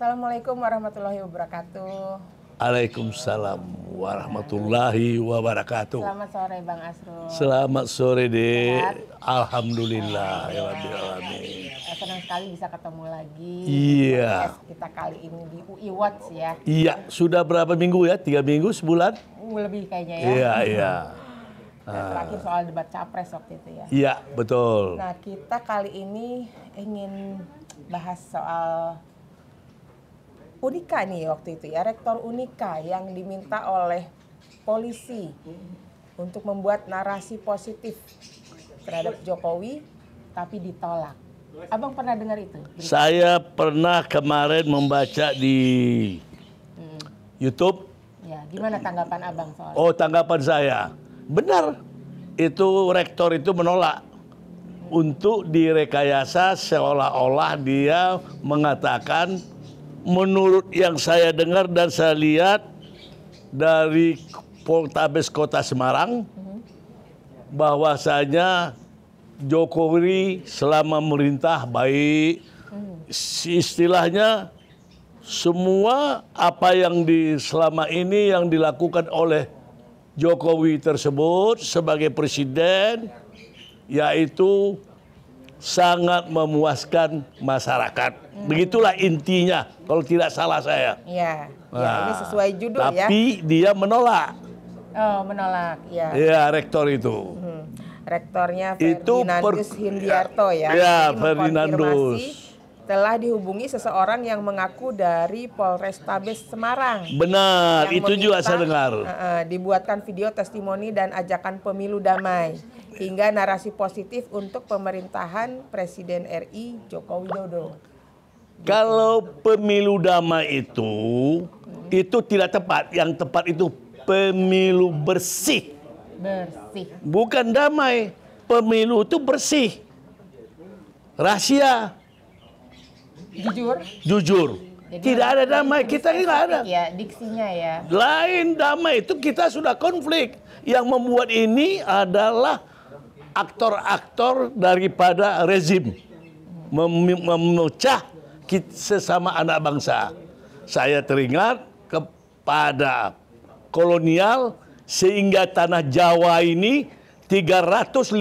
Assalamualaikum warahmatullahi wabarakatuh. Waalaikumsalam warahmatullahi wabarakatuh. Selamat sore Bang Asrul. Selamat sore Dek. Sehat? Alhamdulillah ya Rabbil alamin. Senang sekali bisa ketemu lagi. Iya. Kita kali ini di UI Watch ya. Iya, sudah berapa minggu ya? 3 minggu, sebulan? Lebih kayaknya ya. Iya, iya. Nah, terakhir soal debat capres waktu itu ya. Iya, betul. Nah, kita kali ini ingin bahas soal Unika nih waktu itu ya, Rektor Unika yang diminta oleh polisi untuk membuat narasi positif terhadap Jokowi, tapi ditolak. Abang pernah dengar itu? Saya pernah kemarin membaca di YouTube. Ya, gimana tanggapan Abang soal? Oh, tanggapan saya, benar. Itu rektor itu menolak untuk direkayasa seolah-olah dia mengatakan, menurut yang saya dengar dan saya lihat dari Poltabes Kota Semarang, bahwasanya Jokowi selama memerintah baik, istilahnya semua apa yang selama ini yang dilakukan oleh Jokowi tersebut sebagai presiden, yaitu sangat memuaskan masyarakat. Begitulah intinya, kalau tidak salah saya. Iya, ya, ini sesuai judul tapi ya. Tapi dia menolak. Oh, menolak, ya. Ya, rektor itu. Rektornya Itu Ferdinandus Hindiarto ya. Ya, Jadi Ferdinandus. telah dihubungi seseorang yang mengaku dari Polrestabes Semarang. Benar, yang itu juga meminta, saya dengar. Dibuatkan video testimoni dan ajakan pemilu damai hingga narasi positif untuk pemerintahan Presiden RI Joko Widodo. Kalau pemilu damai itu tidak tepat. Yang tepat itu pemilu bersih. Bersih. Bukan damai. Pemilu itu bersih. Rahasia. Jujur. Jujur. Jadi tidak ada damai. Kita ini nggak ada. Ya, diksinya ya. Lain damai itu kita sudah konflik. Yang membuat ini adalah aktor-aktor daripada rezim. Memecah sesama anak bangsa. Saya teringat kepada kolonial sehingga tanah Jawa ini 350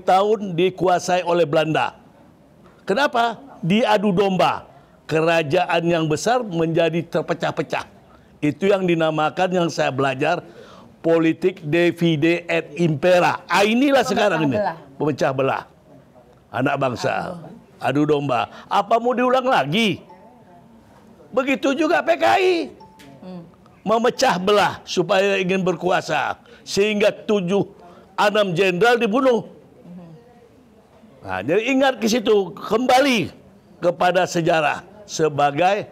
tahun dikuasai oleh Belanda. Kenapa? Diadu domba. Kerajaan yang besar menjadi terpecah-pecah. Itu yang dinamakan, yang saya belajar, politik divide et impera. Inilah sekarang ini. Pemecah belah. Anak bangsa. Adu domba. Apa mau diulang lagi? Begitu juga PKI. Memecah belah supaya ingin berkuasa. Sehingga 6 jenderal dibunuh. Nah, jadi ingat ke situ. Kembali kepada sejarah. Sebagai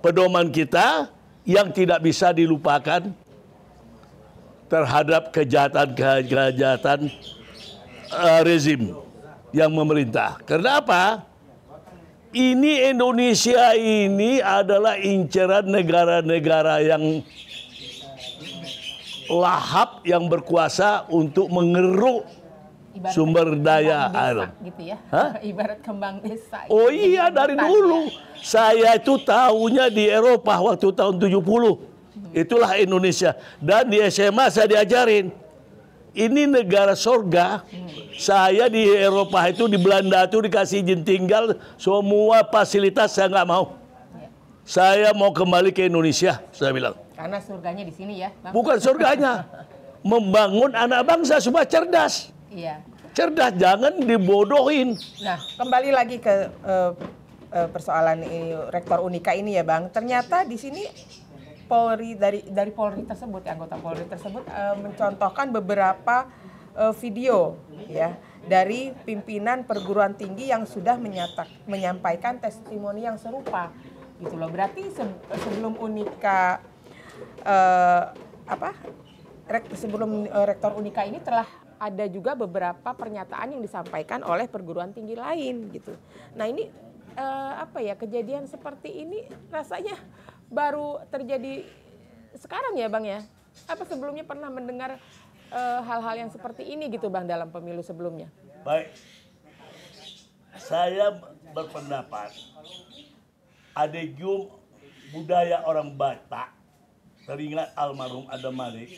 pedoman kita yang tidak bisa dilupakan terhadap kejahatan-kejahatan rezim yang memerintah. Karena apa? Ini Indonesia ini adalah inceran negara-negara yang lahap, yang berkuasa untuk mengeruk ibarat sumber daya alam. Gitu ya. Ibarat kembang desa. Oh iya, dari dulu. Saya itu tahunya di Eropa waktu tahun 70. Itulah Indonesia. Dan di SMA saya diajarin. Ini negara sorga. Saya di Eropa itu, di Belanda itu dikasih izin tinggal, semua fasilitas saya nggak mau. Saya mau kembali ke Indonesia, saya bilang. Karena surganya di sini ya, Bang. Bukan surganya. Membangun anak bangsa supaya cerdas. Iya. Cerdas, jangan dibodohin. Nah, kembali lagi ke persoalan ini, Rektor Unika ini ya, Bang. Ternyata di sini Polri dari Polri tersebut, anggota Polri tersebut mencontohkan beberapa video ya dari pimpinan perguruan tinggi yang sudah menyampaikan testimoni yang serupa gitu loh. Berarti sebelum Unika sebelum Rektor Unika ini telah ada juga beberapa pernyataan yang disampaikan oleh perguruan tinggi lain gitu. Nah, ini kejadian seperti ini rasanya baru terjadi sekarang ya, Bang ya? Apa sebelumnya pernah mendengar hal-hal yang seperti ini gitu, Bang, dalam pemilu sebelumnya? Baik, saya berpendapat adegium budaya orang Batak, teringat almarhum Adam Malik,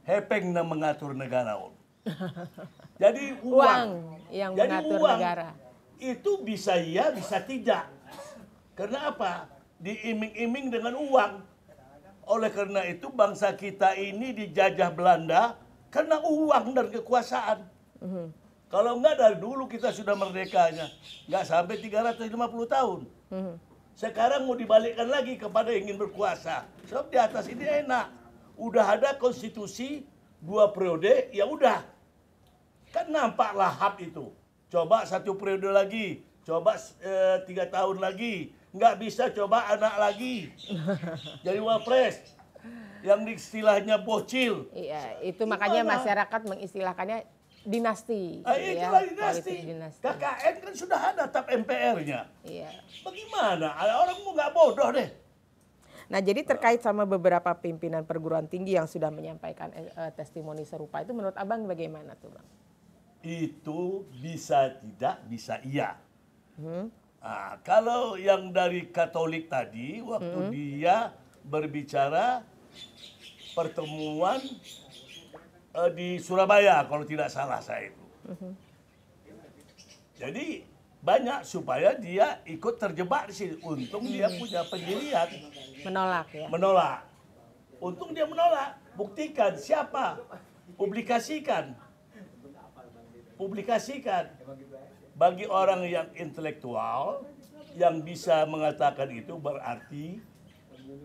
hepeng na mengatur negara. Jadi Uang yang jadi mengatur uang negara. itu bisa iya, bisa tidak. Karena apa? Diiming-iming dengan uang. Oleh karena itu bangsa kita ini dijajah Belanda karena uang dan kekuasaan. Kalau enggak dari dulu kita sudah merdekanya. Enggak sampai 350 tahun. Sekarang mau dibalikkan lagi kepada ingin berkuasa. Sebab di atas ini enak. Udah ada konstitusi 2 periode, ya udah. Kan nampak lahap itu. Coba 1 periode lagi. Coba 3 tahun lagi. Nggak bisa coba anak lagi. Jadi wapres. Yang istilahnya bocil. Iya, itu makanya masyarakat mengistilahkannya dinasti. Itulah dinasti. Politik dinasti. KKN kan sudah ada tap MPR-nya. Iya. Bagaimana? Orang mau nggak bodoh deh. Nah, jadi terkait sama beberapa pimpinan perguruan tinggi yang sudah menyampaikan testimoni serupa itu menurut Abang bagaimana tuh, Bang? Itu bisa tidak, bisa iya. Nah, kalau yang dari Katolik tadi, waktu dia berbicara pertemuan di Surabaya, kalau tidak salah saya itu. Jadi banyak supaya dia ikut terjebak di sini. Untung dia punya pendirian. Menolak ya? Menolak. Untung dia menolak. Buktikan siapa? Publikasikan. Publikasikan. Bagi orang yang intelektual, yang bisa mengatakan itu berarti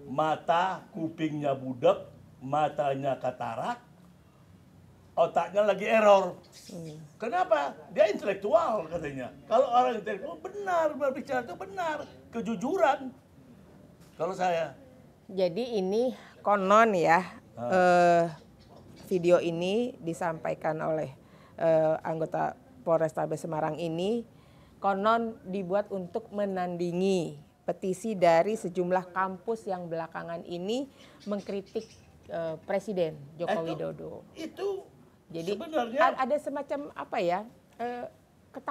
mata kupingnya budak, matanya katarak, otaknya lagi error. Kenapa? Dia intelektual katanya. Kalau orang intelektual benar, berbicara itu benar, kejujuran. Kalau saya. Jadi ini konon ya, video ini disampaikan oleh anggota Polrestabes Semarang ini konon dibuat untuk menandingi petisi dari sejumlah kampus yang belakangan ini mengkritik Presiden Joko Widodo. Itu jadi sebenarnya ada semacam apa ya?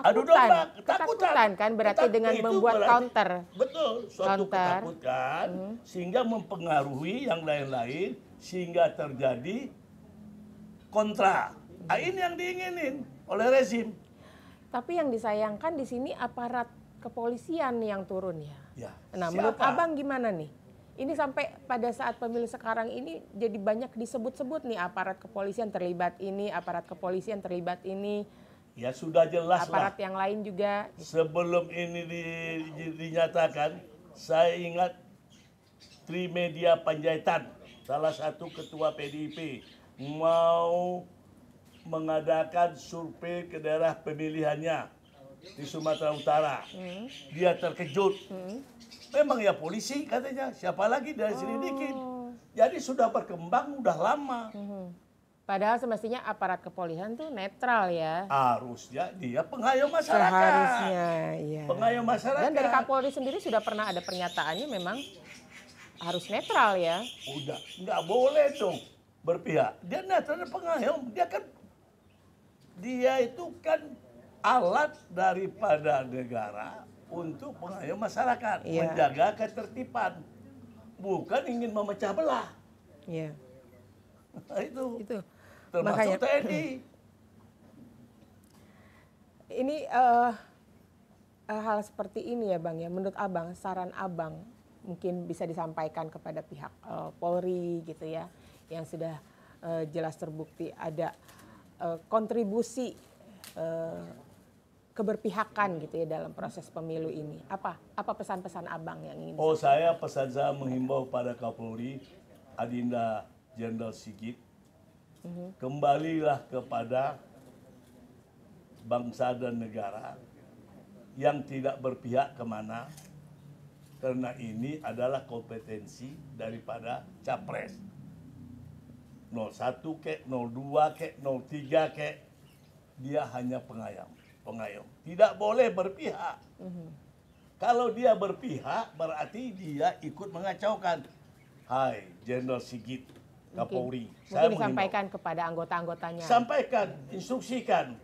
adu domba, ketakutan kan berarti dengan membuat counter. Betul, suatu ketakutan sehingga mempengaruhi yang lain-lain sehingga terjadi kontra. Nah, ini yang diinginin oleh rezim. Tapi yang disayangkan di sini aparat kepolisian yang turun ya. Nah, siapa? menurut Abang gimana nih? Ini sampai pada saat pemilu sekarang ini jadi banyak disebut-sebut nih aparat kepolisian terlibat ini, aparat kepolisian terlibat ini. Ya sudah jelas aparat lah. yang lain juga. Sebelum ini dinyatakan, saya ingat Trimedia Panjaitan, salah satu ketua PDIP, mau mengadakan survei ke daerah pemilihannya di Sumatera Utara. Dia terkejut. Memang ya polisi katanya, siapa lagi dari selidikin. Jadi sudah berkembang udah lama. Padahal semestinya aparat kepolisian tuh netral ya. Harusnya dia pengayom masyarakat. Seharusnya, iya. Pengayom masyarakat. Dan dari Kapolri sendiri sudah pernah ada pernyataannya memang harus netral ya. Udah, nggak boleh dong berpihak. Dia netral dan pengayom. Dia itu kan alat daripada negara untuk pengayom masyarakat, menjaga ketertiban, bukan ingin memecah belah. Iya. Itu. Termasuk Makanya, TNI. Ini hal seperti ini ya Bang ya, menurut Abang, saran Abang mungkin bisa disampaikan kepada pihak Polri gitu ya, yang sudah jelas terbukti ada kontribusi keberpihakan gitu ya dalam proses pemilu ini. Apa pesan-pesan Abang yang ingin Saya menghimbau pada Kapolri Adinda Jenderal Sigit, kembalilah kepada bangsa dan negara yang tidak berpihak kemana, karena ini adalah kompetensi daripada Capres. 01 kek, 02 kek, 03 kek, dia hanya pengayom. Tidak boleh berpihak. Kalau dia berpihak, berarti dia ikut mengacaukan. Hai, Jenderal Sigit, Kapolri. Mungkin disampaikan kepada anggota-anggotanya. Sampaikan, instruksikan.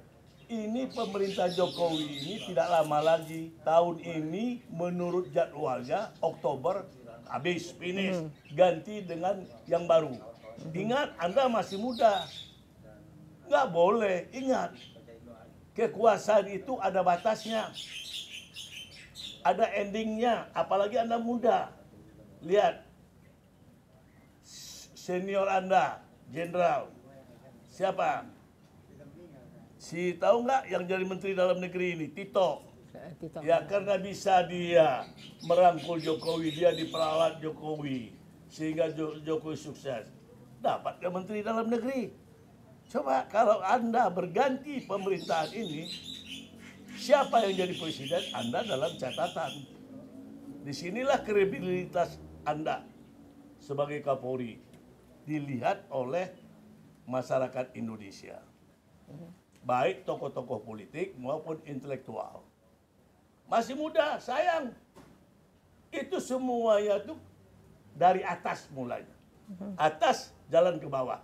ini pemerintah Jokowi ini tidak lama lagi. Tahun ini menurut jadwalnya Oktober habis, finish. Ganti dengan yang baru. Ingat, Anda masih muda. Nggak boleh, ingat. Kekuasaan itu ada batasnya. Ada endingnya, apalagi Anda muda. Lihat, senior Anda, jenderal. Siapa? Si tahu nggak yang jadi menteri dalam negeri ini? Tito. Ya karena bisa dia merangkul Jokowi, dia diperalat Jokowi. Sehingga Jokowi sukses. Dapat ke menteri dalam negeri. Coba kalau Anda berganti pemerintahan ini, siapa yang jadi presiden? Anda dalam catatan. Disinilah kredibilitas Anda sebagai Kapolri dilihat oleh masyarakat Indonesia. Baik tokoh-tokoh politik maupun intelektual. Masih muda, sayang. Itu semuanya tuh dari atas mulainya. Atas jalan ke bawah.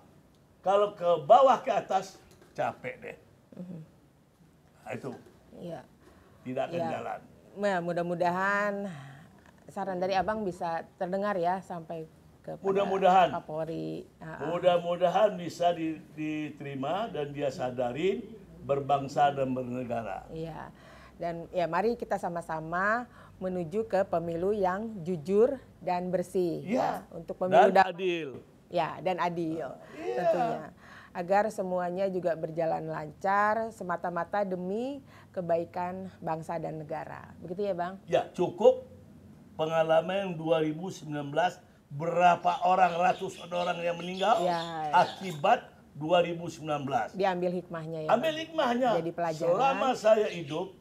Kalau ke bawah ke atas, capek deh. Nah, itu. Iya. Tidak akan jalan. Nah, mudah-mudahan saran dari Abang bisa terdengar ya sampai ke Mudah-mudahan. Kapolri. Mudah-mudahan bisa diterima dan dia sadarin berbangsa dan bernegara. Iya. Dan ya mari kita sama-sama menuju ke pemilu yang jujur dan bersih. Ya. Untuk pemilu Dan adil. Ya, dan adil tentunya. Agar semuanya juga berjalan lancar semata-mata demi kebaikan bangsa dan negara. Begitu ya, Bang? Ya, cukup pengalaman 2019 berapa orang, ratusan orang yang meninggal akibat 2019. Diambil hikmahnya ya. Ambil hikmahnya. Jadi pelajaran. Selama saya hidup,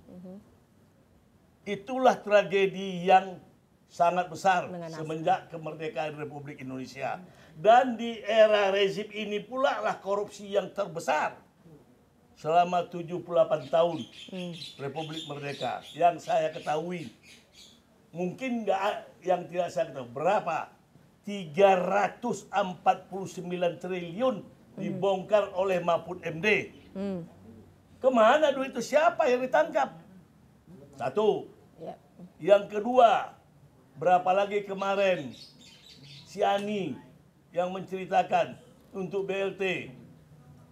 itulah tragedi yang sangat besar semenjak kemerdekaan Republik Indonesia. Dan di era rezim ini pula lah korupsi yang terbesar selama 78 tahun Republik Merdeka yang saya ketahui. Mungkin nggak yang tidak saya ketahui. Berapa? 349 triliun dibongkar oleh Mahfud MD. Kemana duit itu? Siapa yang ditangkap? Satu. Yang kedua, berapa lagi kemarin si Ani yang menceritakan untuk BLT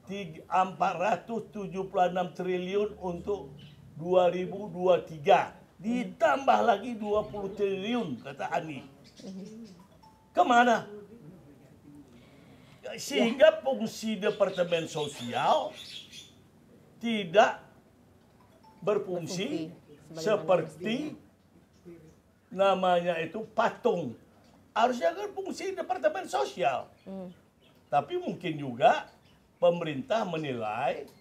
476 triliun untuk 2023. Ditambah lagi 20 triliun kata Ani. Kemana? Sehingga fungsi Departemen Sosial tidak berfungsi seperti namanya itu patung. Harusnya kan fungsi Departemen Sosial. Tapi mungkin juga pemerintah menilai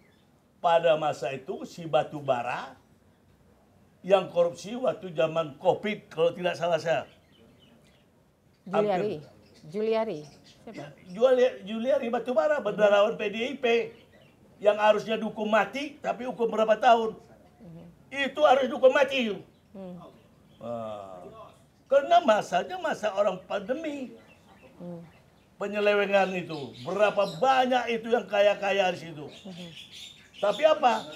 pada masa itu si Batubara yang korupsi waktu zaman COVID kalau tidak salah saya. Juliari. Siapa? Juliari Batubara, bendaharawan PDIP yang harusnya dihukum mati tapi hukum berapa tahun. Itu harus dihukum mati. Karena masanya masa orang pandemi. Penyelewengan itu. Berapa banyak itu yang kaya-kaya di situ. Tapi apa?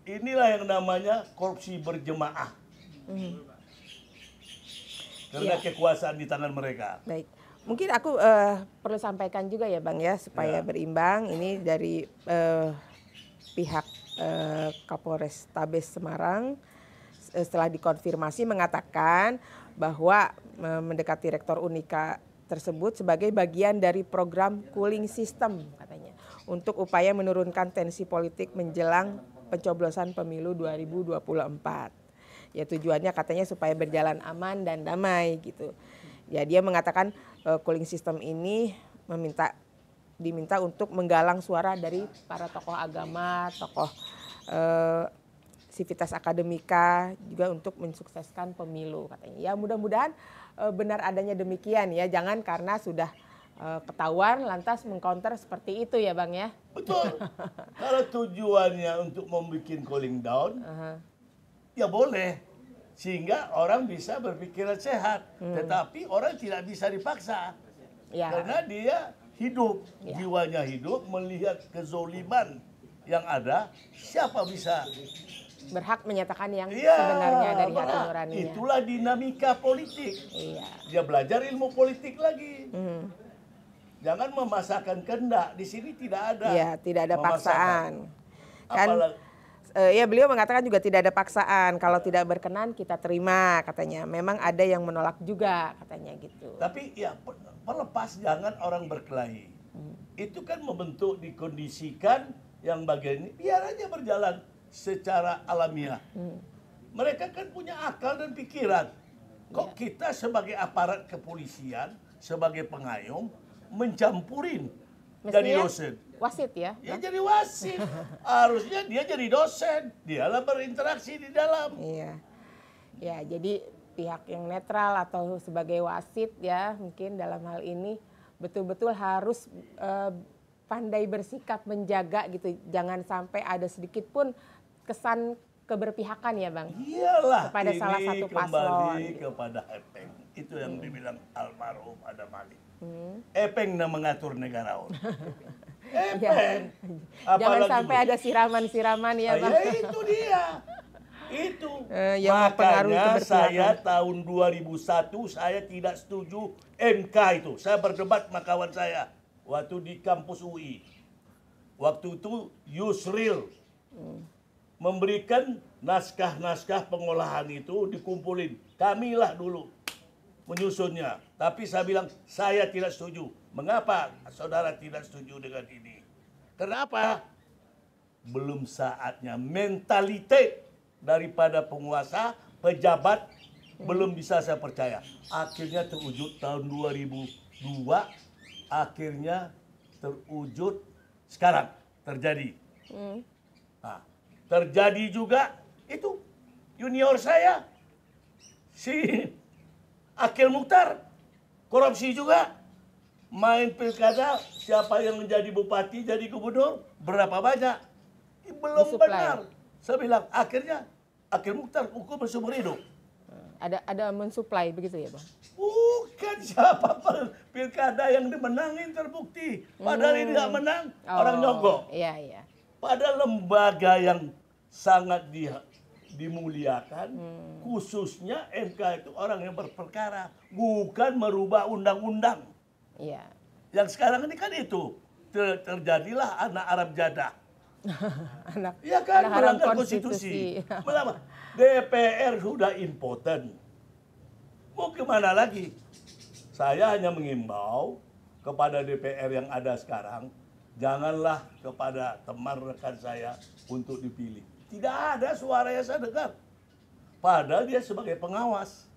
Inilah yang namanya korupsi berjemaah. Karena kekuasaan di tangan mereka. Baik. Mungkin aku perlu sampaikan juga ya Bang ya. Supaya berimbang. Ini dari pihak Kapolres Tabes Semarang. Setelah dikonfirmasi mengatakan bahwa mendekati Rektor Unika tersebut sebagai bagian dari program cooling system katanya untuk upaya menurunkan tensi politik menjelang pencoblosan pemilu 2024. Ya tujuannya katanya supaya berjalan aman dan damai gitu. Ya dia mengatakan cooling system ini diminta untuk menggalang suara dari para tokoh agama, tokoh sivitas akademika juga untuk mensukseskan pemilu katanya. Ya mudah-mudahan benar adanya demikian ya. Jangan karena sudah ketahuan lantas mengcounter seperti itu ya Bang ya. Betul. Kalau tujuannya untuk membuat cooling down, ya boleh. Sehingga orang bisa berpikiran sehat. Tetapi orang tidak bisa dipaksa. Karena dia hidup, jiwanya hidup melihat kezoliman yang ada, siapa bisa? Berhak menyatakan yang Iya, sebenarnya dari hati berhak. nuraninya. Itulah dinamika politik. Iya. Dia belajar ilmu politik lagi. Hmm. Jangan memasakkan kehendak. Di sini tidak ada. Iya, tidak ada paksaan. Kan Apalagi, ya beliau mengatakan juga tidak ada paksaan. Kalau tidak berkenan kita terima katanya. Memang ada yang menolak juga katanya gitu. tapi ya pelepas jangan orang berkelahi. Itu kan membentuk dikondisikan yang bagian ini biar aja berjalan secara alamiah. Mereka kan punya akal dan pikiran. Kok kita sebagai aparat kepolisian, sebagai pengayom mencampurin jadi Mestinya dosen? wasit ya. Ya jadi wasit. Harusnya dia jadi dosen. Dialah berinteraksi di dalam. Iya. Ya, jadi pihak yang netral atau sebagai wasit ya mungkin dalam hal ini betul-betul harus pandai bersikap menjaga gitu. Jangan sampai ada sedikit pun kesan keberpihakan ya Bang. Iyalah, Kepada ini salah satu paslon, kembali gitu. kepada Epeng. Itu yang dibilang almarhum Adam Malik. Epeng yang mengatur negara orang. Epeng. Jangan Apalagi sampai ada siraman-siraman ya Bang. ya itu dia. Itu. Yang mempengaruhi Makanya keberpihakan. saya tahun 2001 saya tidak setuju MK itu. Saya berdebat sama kawan saya waktu di kampus UI. Waktu itu Yusril memberikan naskah-naskah pengolahan itu dikumpulin. Kamilah dulu menyusunnya. Tapi saya bilang saya tidak setuju. Mengapa saudara tidak setuju dengan ini? Kenapa? Belum saatnya. Mentalitas daripada penguasa, pejabat belum bisa saya percaya. Akhirnya terwujud tahun 2002. Akhirnya terwujud sekarang terjadi. Nah, terjadi juga itu junior saya si Akil Mukhtar korupsi juga, main pilkada siapa yang menjadi bupati jadi gubernur berapa banyak belum Disuplai. benar. Saya bilang akhirnya Akil Mukhtar hukum seumur hidup. Ada mensuplai begitu ya Bang. Bukan siapa pilkada yang dimenangin terbukti, padahal ini nggak menang orang nyogok. Iya, iya. Pada lembaga yang sangat dimuliakan, khususnya MK itu orang yang berperkara, bukan merubah undang-undang. Iya. Yang sekarang ini kan itu terjadilah anak Arab jadah. Anak Iya kan, anak haram melanggar konstitusi. Melanggar. DPR sudah impoten. Mau kemana lagi? Saya hanya mengimbau kepada DPR yang ada sekarang, janganlah kepada teman rekan saya untuk dipilih. Tidak ada suara yang saya dengar. Padahal dia sebagai pengawas.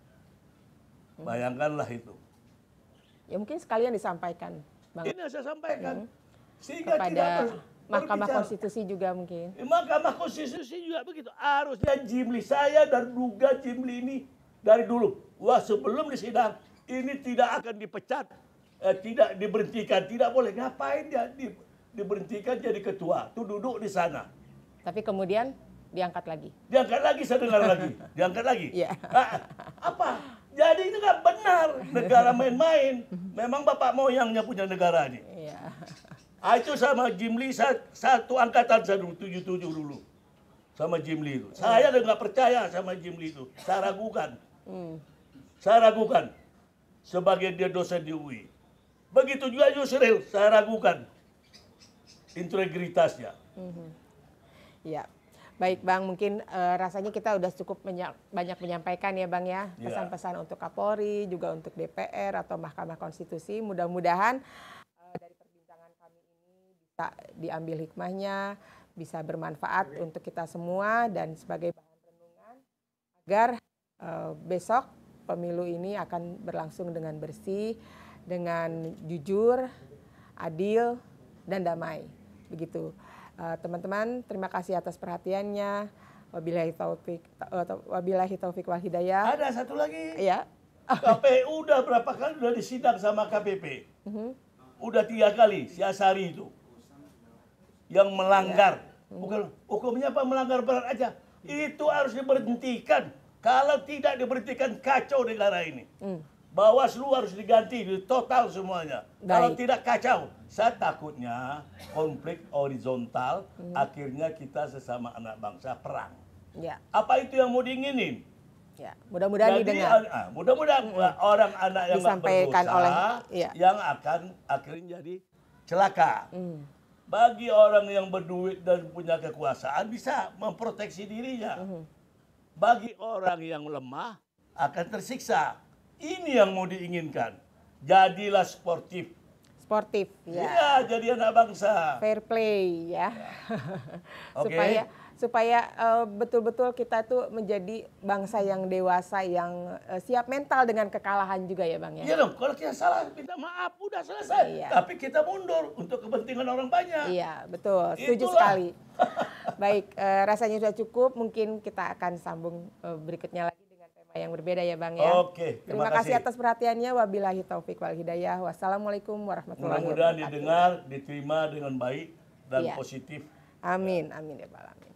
Bayangkanlah itu. Ya mungkin sekalian disampaikan Bang Ini yang saya sampaikan. Sehingga tidak kepada Mahkamah berbicara. Konstitusi juga mungkin. Mahkamah Konstitusi juga begitu. Harusnya Jimli saya dan duga Jimli ini dari dulu. Wah sebelum disidang ini tidak akan dipecat, tidak diberhentikan, tidak boleh. Ngapain dia diberhentikan jadi ketua? Tuh duduk di sana. Tapi kemudian diangkat lagi. Diangkat lagi, saya dengar lagi. Diangkat lagi. Iya. Apa? Jadi itu nggak benar. Negara main-main. Memang bapak moyangnya punya negara ini. Iya. Itu sama Jimli satu angkatan saya dulu 77 dulu sama Jimli itu. Saya udah nggak percaya sama Jimli itu. Saya ragukan. Saya ragukan sebagai dia dosen di UI. Begitu juga Yusril, saya ragukan integritasnya. Ya, baik Bang, mungkin rasanya kita udah cukup banyak menyampaikan ya Bang ya, pesan-pesan untuk Kapolri, juga untuk DPR atau Mahkamah Konstitusi. Mudah-mudahan dari perbincangan kami ini bisa diambil hikmahnya, bisa bermanfaat untuk kita semua dan sebagai bahan renungan agar besok pemilu ini akan berlangsung dengan bersih, dengan jujur, adil, dan damai. Begitu. Teman-teman, terima kasih atas perhatiannya. Wabillahi taufik wal hidayah. Ada satu lagi. Ya. KPU udah berapa kali udah disidang sama KPP. Udah 3 kali si Asari itu. Yang melanggar. Bukan hukumnya apa melanggar berat aja. Itu harus diberhentikan. Kalau tidak diberhentikan kacau negara ini. Bawaslu harus diganti total semuanya. Kalau Baik. tidak kacau, saya takutnya konflik horizontal, akhirnya kita sesama anak bangsa perang. Ya, Apa itu yang mau diinginin? ya. Mudah-mudahan Jadi didengar. mudah-mudahan orang anak yang nggak Disampaikan berdosa oleh- iya. yang akan akhirnya jadi celaka. Bagi orang yang berduit dan punya kekuasaan bisa memproteksi dirinya. Bagi orang yang lemah akan tersiksa. Ini yang mau diinginkan. Jadilah sportif. Sportif, ya. Iya, jadi anak bangsa. Fair play, ya. Oke. supaya betul-betul kita tuh menjadi bangsa yang dewasa, yang siap mental dengan kekalahan juga ya Bang ya. Iya dong, kalau kita salah minta maaf, udah selesai. Iya. Tapi kita mundur untuk kepentingan orang banyak. Iya, betul. Setuju Itulah. sekali. Baik, rasanya sudah cukup. Mungkin kita akan sambung berikutnya lagi dengan tema yang berbeda ya Bang ya. Oke, Terima kasih atas perhatiannya. Wabillahi taufik wal hidayah. Wassalamualaikum warahmatullahi Mudah-mudahan wabarakatuh. didengar, diterima dengan baik dan Iya. positif. Amin, amin ya Pak. Amin.